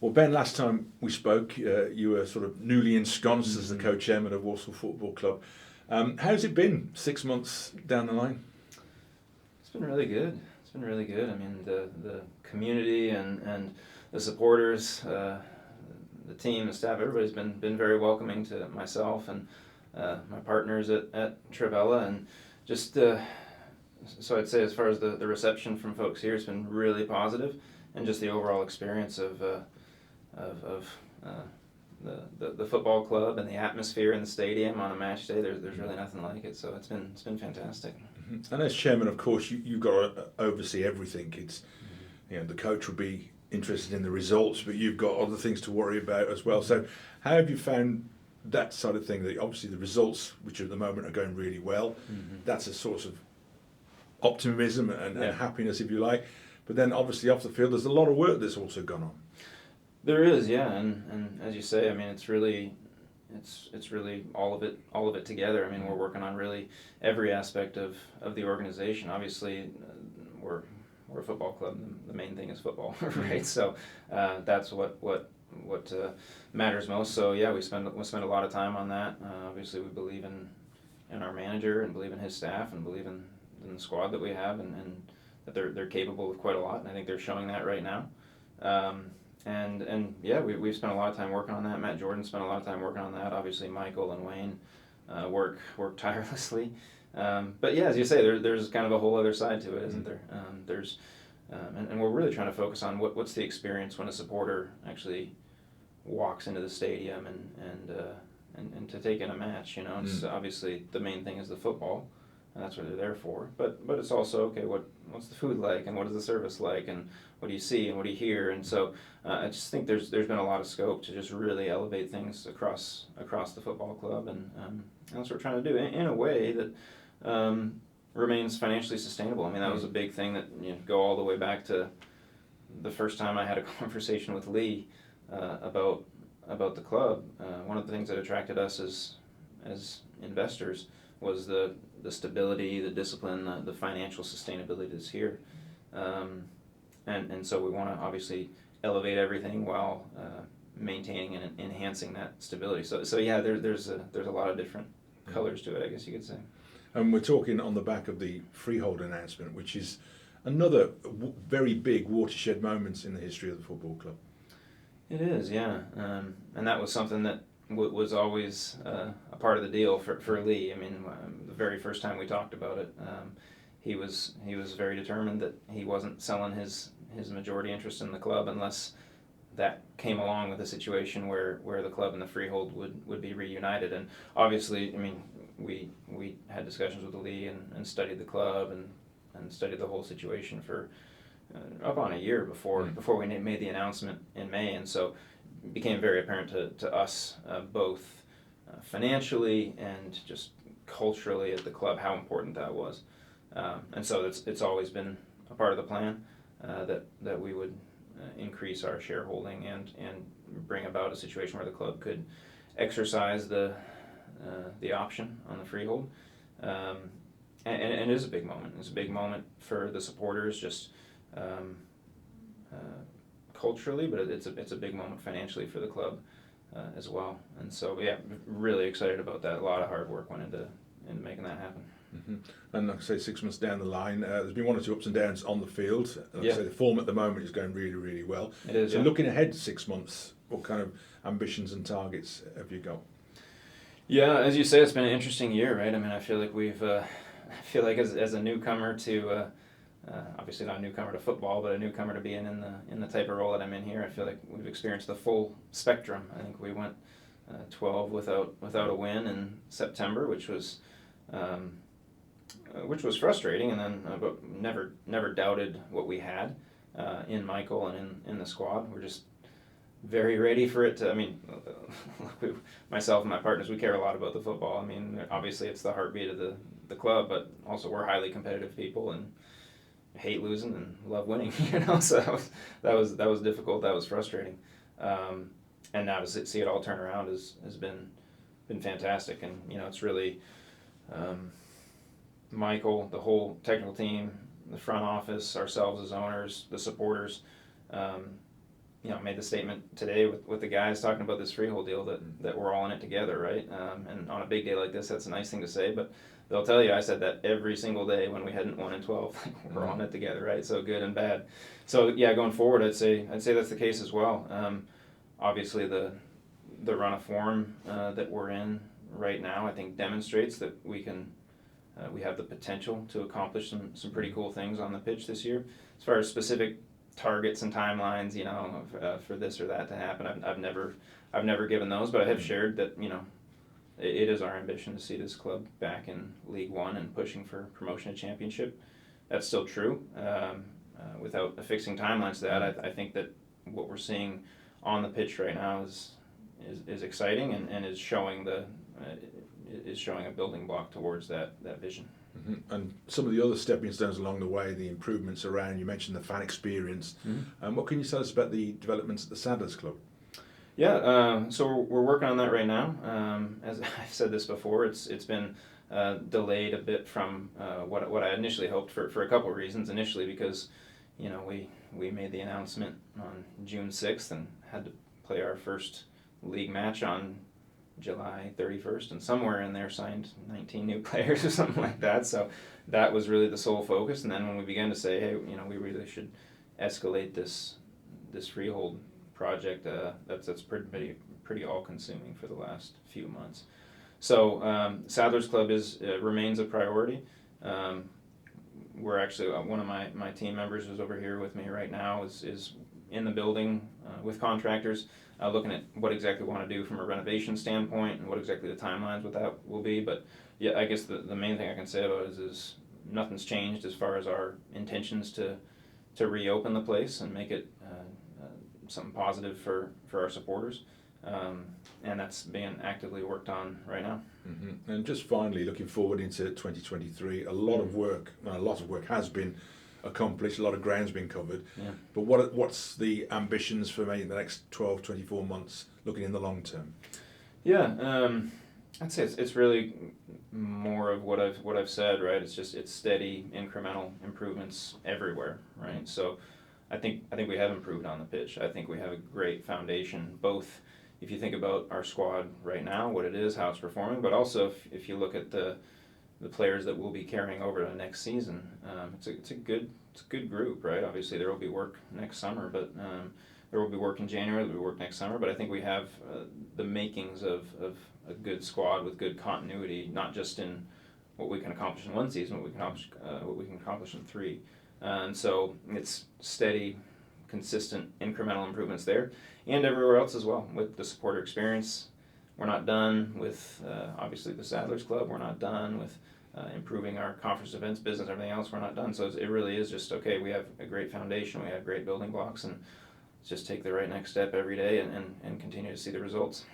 Well, Ben, last time we spoke, you were sort of newly ensconced as the co-chairman of Walsall Football Club. How's it been 6 months down the line? It's been really good. It's been really good. I mean, the community and the supporters, the team, the staff, everybody's been very welcoming to myself and my partners at Trevella, and just so I'd say as far as the reception from folks here, it's been really positive, and just the overall experience of the football club and the atmosphere in the stadium on a match day. There's really nothing like it. So it's been fantastic. Mm-hmm. And as chairman, of course, you've got to oversee everything. It's the coach will be interested in the results, but you've got other things to worry about as well. So how have you found that side of thing? That obviously the results, which at the moment are going really well, that's a source of optimism and happiness, if you like. But then obviously off the field, there's a lot of work that's also gone on. There is, yeah, and as you say, I mean, it's really all of it together. I mean, we're working on really every aspect of the organization. Obviously, we're a football club. The main thing is football, right? So that's what matters most. So yeah, we spend a lot of time on that. Obviously, we believe in our manager and believe in his staff and believe in the squad that we have, and that they're capable of quite a lot. And I think they're showing that right now. And yeah, we've spent a lot of time working on that. Matt Jordan spent a lot of time working on that. Obviously, Michael and Wayne work tirelessly. But yeah, as you say, there's kind of a whole other side to it, isn't there? And we're really trying to focus on what's the experience when a supporter actually walks into the stadium and to take in a match. It's obviously the main thing is the football, and that's what they're there for. But it's also, okay, what's the food like, and what is the service like, and what do you see and what do you hear? And so I just think there's been a lot of scope to just really elevate things across the football club, and that's what we're trying to do in a way that remains financially sustainable. I mean, that was a big thing that go all the way back to the first time I had a conversation with Lee about the club. One of the things that attracted us as investors was the stability, the discipline, the financial sustainability that's here. And so we want to obviously elevate everything while maintaining and enhancing that stability. So yeah, there's a lot of different colors to it, I guess you could say. And we're talking on the back of the freehold announcement, which is another very big watershed moment in the history of the football club. It is, yeah, and that was something that was always a part of the deal for Lee. I mean, the very first time we talked about it, he was very determined that he wasn't selling his majority interest in the club unless that came along with a situation where the club and the freehold would be reunited. And obviously, I mean, we had discussions with Lee and studied the club and studied the whole situation for up on a year before we made the announcement in May. And so it became very apparent to us both financially and just culturally at the club how important that was. And so it's always been a part of the plan that we would increase our shareholding and bring about a situation where the club could exercise the option on the freehold. And it is a big moment. It's a big moment for the supporters, just culturally, but it's a big moment financially for the club as well. And so yeah, really excited about that. A lot of hard work went into making that happen. Mm-hmm. And like I say, 6 months down the line, there's been one or two ups and downs on the field. Like I say, the form at the moment is going really, really well. It is. So looking ahead 6 months, what kind of ambitions and targets have you got? Yeah, as you say, it's been an interesting year, right? I mean, I feel like as a newcomer to obviously not a newcomer to football, but a newcomer to being in the type of role that I'm in here, I feel like we've experienced the full spectrum. I think we went 12 without a win in September, which was frustrating, and then but never doubted what we had in Michael and in the squad. We're just very ready for it to. I mean, myself and my partners, we care a lot about the football. I mean, obviously it's the heartbeat of the club, but also we're highly competitive people and hate losing and love winning. So that was difficult. That was frustrating. And now to see it all turn around has been fantastic. And it's really Michael, the whole technical team, the front office, ourselves as owners, the supporters. made the statement today with the guys talking about this freehold deal that we're all in it together, right? And on a big day like this, that's a nice thing to say, but they'll tell you I said that every single day when we hadn't won in 12. We're all in it together, right? So good and bad. So yeah, going forward, I'd say that's the case as well. Obviously, the run of form that we're in right now, I think, demonstrates that we have the potential to accomplish some pretty cool things on the pitch this year. As far as specific targets and timelines, for this or that to happen, I've never given those, but I have shared that it is our ambition to see this club back in League One and pushing for promotion to Championship. That's still true. Without affixing timelines to that, I think that what we're seeing on the pitch right now is exciting and is showing a building block towards that vision. Mm-hmm. And some of the other stepping stones along the way, the improvements around, you mentioned the fan experience. Mm-hmm. What can you tell us about the developments at the Sadler's Club? Yeah, so we're working on that right now. As I've said this before, it's been delayed a bit from what I initially hoped for a couple of reasons. Initially because we made the announcement on June 6th and had to play our first league match on July 31st, and somewhere in there signed 19 new players or something like that. So that was really the sole focus. And then when we began to say, hey, we really should escalate this freehold project, that's pretty all-consuming for the last few months. So Sadler's Club remains a priority. We're actually one of my team members who's over here with me right now is in the building with contractors, looking at what exactly we want to do from a renovation standpoint and what exactly the timelines with that will be. But yeah, I guess the main thing I can say about it is nothing's changed as far as our intentions to reopen the place and make it something positive for our supporters. And that's being actively worked on right now. Mm-hmm. And just finally, looking forward into 2023, a lot of work has been accomplished, a lot of ground's been covered. Yeah. But what's the ambitions for maybe the next 12, 24 months, looking in the long term? Yeah, I'd say it's really more of what I've said, right? It's steady, incremental improvements everywhere, right? So I think we have improved on the pitch. I think we have a great foundation, both if you think about our squad right now, what it is, how it's performing, but also if you look at the players that we'll be carrying over to next season, it's a good group, right? Obviously there will be work next summer, but there will be work in January, there will be work next summer, but I think we have the makings of a good squad with good continuity, not just in what we can accomplish in one season, what we can accomplish in three. And so it's steady, consistent, incremental improvements there, and everywhere else as well. With the supporter experience, we're not done with obviously the Sadler's Club. We're not done with improving our conference events business. Everything else, we're not done. So it really is just okay. We have a great foundation. We have great building blocks, and just take the right next step every day and continue to see the results.